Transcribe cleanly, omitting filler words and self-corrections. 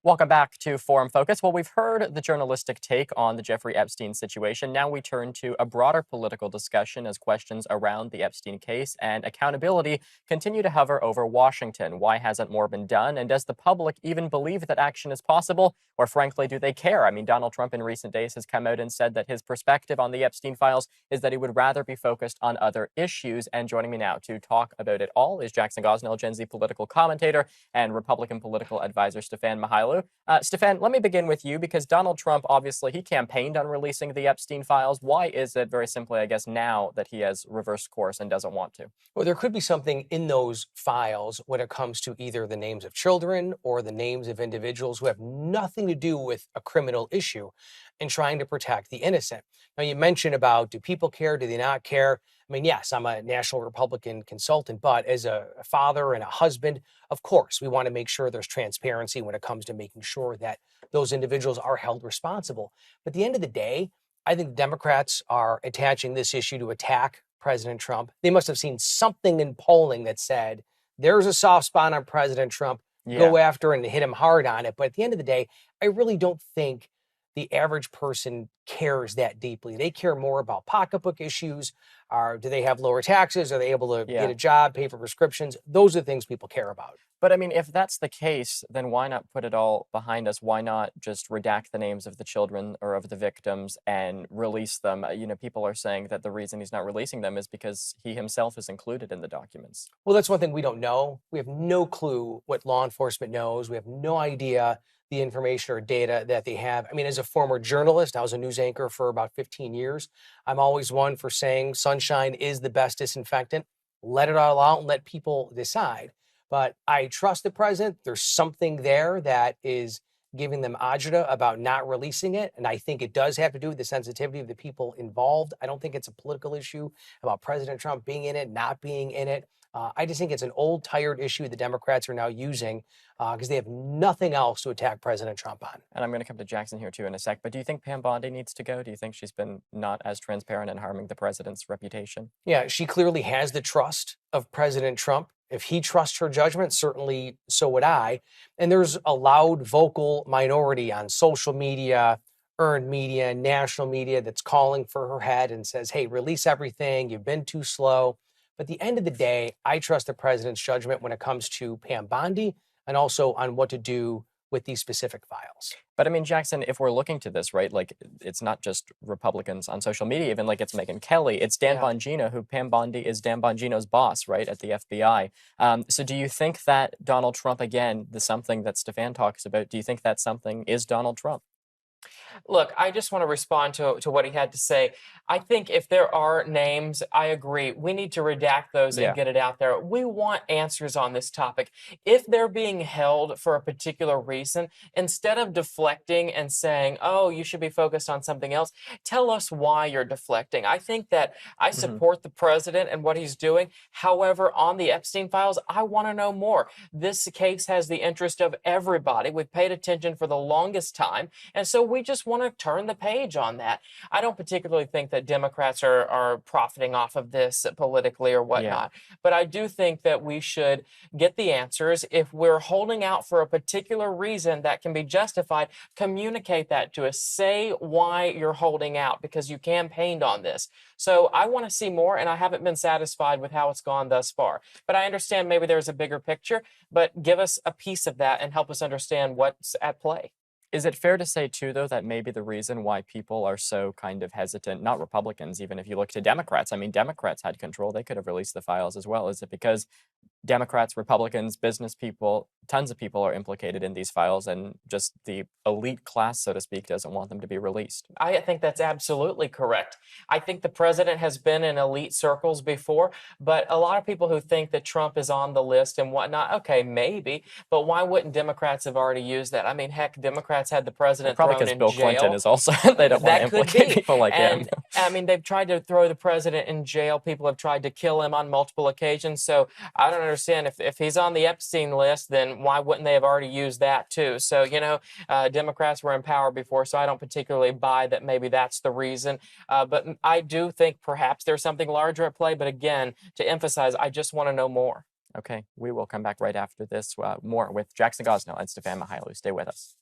Welcome back to Forum Focus. Well, we've heard the journalistic take on the Jeffrey Epstein situation. Now we turn to a broader political discussion as questions around the Epstein case and accountability continue to hover over Washington. Why hasn't more been done? And does the public even believe that action is possible? Or frankly, do they care? I mean, Donald Trump in recent days has come out and said that his perspective on the Epstein files is that he would rather be focused on other issues. And joining me now to talk about it all is Jackson Gosnell, Gen Z political commentator and Republican political advisor Stefan Mihailou. Stefan, let me begin with you because Donald Trump, obviously, he campaigned on releasing the Epstein files. Why is it, very simply, I guess, now that he has reversed course and doesn't want to? Well, there could be something in those files when it comes to either the names of children or the names of individuals who have nothing to do with a criminal issue and trying to protect the innocent. Now, you mentioned about do people care? Do they not care? I mean, yes, I'm a national Republican consultant, but as a father and a husband, of course, we want to make sure there's transparency when it comes to making sure that those individuals are held responsible. But at the end of the day, I think Democrats are attaching this issue to attack President Trump. They must have seen something in polling that said there's a soft spot on President Trump. Go after and hit him hard on it. But at the end of the day, I really don't think the average person cares that deeply. They care more about pocketbook issues. Do they have lower taxes? Are they able to get a job, pay for prescriptions? Those are the things people care about. But I mean, if that's the case, then why not put it all behind us? Why not just redact the names of the children or of the victims and release them? People are saying that the reason he's not releasing them is because he himself is included in the documents. Well, that's one thing we don't know. We have no clue what law enforcement knows. We have no idea the information or data that they have. I mean, as a former journalist, I was a news anchor for about 15 years. I'm always one for saying sunshine is the best disinfectant. Let it all out and let people decide. But I trust the president. There's something there that is giving them agita about not releasing it. And I think it does have to do with the sensitivity of the people involved. I don't think it's a political issue about President Trump being in it, not being in it. I just think it's an old, tired issue the Democrats are now using because they have nothing else to attack President Trump on. And I'm going to come to Jackson here too in a sec. But do you think Pam Bondi needs to go? Do you think she's been not as transparent and harming the president's reputation? Yeah, she clearly has the trust of President Trump. If he trusts her judgment, certainly so would I. And there's a loud, vocal minority on social media, earned media, national media that's calling for her head and says, hey, release everything. You've been too slow. But at the end of the day, I trust the president's judgment when it comes to Pam Bondi and also on what to do with these specific files. But I mean, Jackson, if we're looking to this, right, like it's not just Republicans on social media, even like it's Megyn Kelly, it's Dan Bongino, who Pam Bondi is Dan Bongino's boss, right, at the FBI. So do you think that Donald Trump, again, the something that Stefan talks about, do you think that something is Donald Trump? Look, I just want to respond to what he had to say. I think if there are names, I agree. We need to redact those and get it out there. We want answers on this topic. If they're being held for a particular reason, instead of deflecting and saying, oh, you should be focused on something else, tell us why you're deflecting. I think that I support the president and what he's doing. However, on the Epstein files, I want to know more. This case has the interest of everybody. We've paid attention for the longest time. And so we just want to turn the page on that. I don't particularly think that Democrats are profiting off of this politically or whatnot, but I do think that we should get the answers. If we're holding out for a particular reason that can be justified, communicate that to us. Say why you're holding out because you campaigned on this. So I want to see more, and I haven't been satisfied with how it's gone thus far. But I understand maybe there's a bigger picture, but give us a piece of that and help us understand what's at play. Is it fair to say, too, though, that maybe the reason why people are so kind of hesitant, not Republicans, even if you look to Democrats, I mean, Democrats had control. They could have released the files as well. Is it because Democrats, Republicans, business people, tons of people are implicated in these files and just the elite class, so to speak, doesn't want them to be released? I think that's absolutely correct. I think the president has been in elite circles before, but a lot of people who think that Trump is on the list and whatnot, okay, maybe, but why wouldn't Democrats have already used that? I mean, heck, Democrats had the president probably thrown because in Bill jail. Clinton is also, they don't want to implicate people like him. I mean, they've tried to throw the president in jail. People have tried to kill him on multiple occasions. So I don't understand if he's on the Epstein list, then why wouldn't they have already used that too? So, Democrats were in power before, so I don't particularly buy that maybe that's the reason. But I do think perhaps there's something larger at play. But again, to emphasize, I just want to know more. Okay, we will come back right after this. More with Jackson Gosnell and Stefan Mihailou. Stay with us.